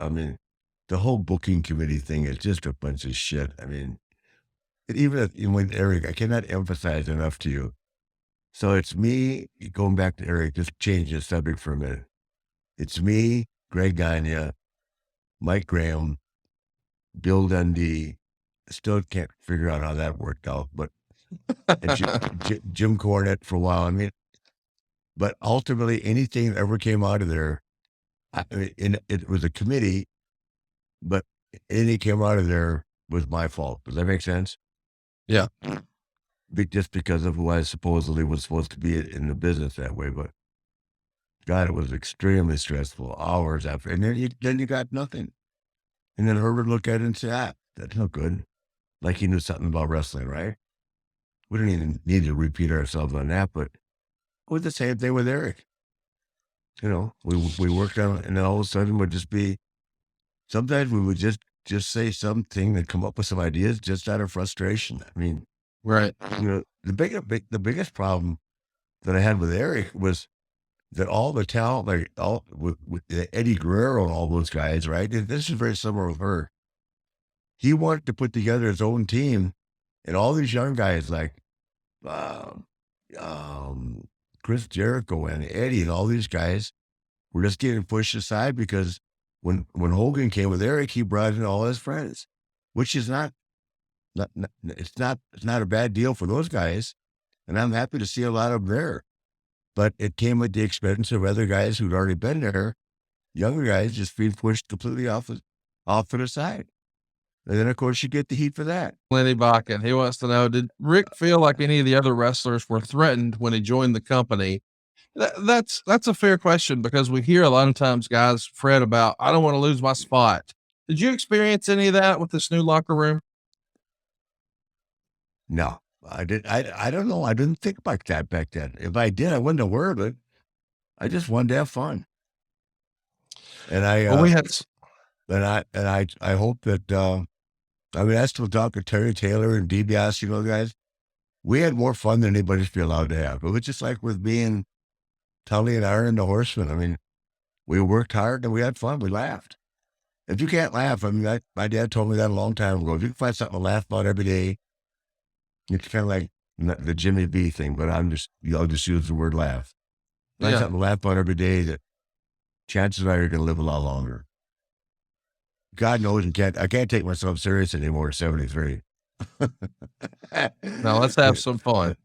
I mean, the whole booking committee thing is just a bunch of shit. I mean, even with Eric, I cannot emphasize enough to you. So it's me, going back to Eric, just change the subject for a minute. It's me, Greg Gagne, Mike Graham, Bill Dundee. Still can't figure out how that worked out, but and Jim Cornette for a while. I mean, but ultimately, anything that ever came out of there, it was a committee, but anything came out of there was my fault. Does that make sense? Yeah. Just because of who I supposedly was supposed to be in the business that way. But God, it was extremely stressful, hours after. And then you got nothing. And then Herbert looked at it and said, that's not good. Like he knew something about wrestling, right? We don't even need to repeat ourselves on that, but it was the same thing with Eric. You know, we worked on it, and then all of a sudden would just be, sometimes we would just say something and come up with some ideas just out of frustration. I mean, Right. you know, the biggest problem that I had with Eric was that all the talent, like with Eddie Guerrero and all those guys, right? And this is very similar with her. He wanted to put together his own team, and all these young guys like um, Chris Jericho and Eddie and all these guys were just getting pushed aside because when Hogan came with Eric, he brought in all his friends, which is it's not a bad deal for those guys, and I'm happy to see a lot of them there. But it came at the expense of other guys who'd already been there, younger guys just being pushed completely off to the side. And then, of course, you get the heat for that. Lenny Bakken, he wants to know, did Rick feel like any of the other wrestlers were threatened when he joined the company? That's a fair question because we hear a lot of times guys fret about, I don't want to lose my spot. Did you experience any of that with this new locker room? No, I did. I don't know. I didn't think about that back then. If I did, I wouldn't have worried it. I just wanted to have fun. And Well, we had, I hope that, I mean, I still talk to Terry Taylor and DiBiase, you know, guys. We had more fun than anybody should be allowed to have. It was just like with being Tully and Aaron, the Horsemen. I mean, we worked hard and we had fun. We laughed. If you can't laugh, I mean, my dad told me that a long time ago. If you can find something to laugh about every day, it's kind of like the Jimmy B thing, but I'll just use the word laugh. Find something to laugh about every day, that chances are you're going to live a lot longer. God knows I can't take myself serious anymore at 73. now let's have some fun.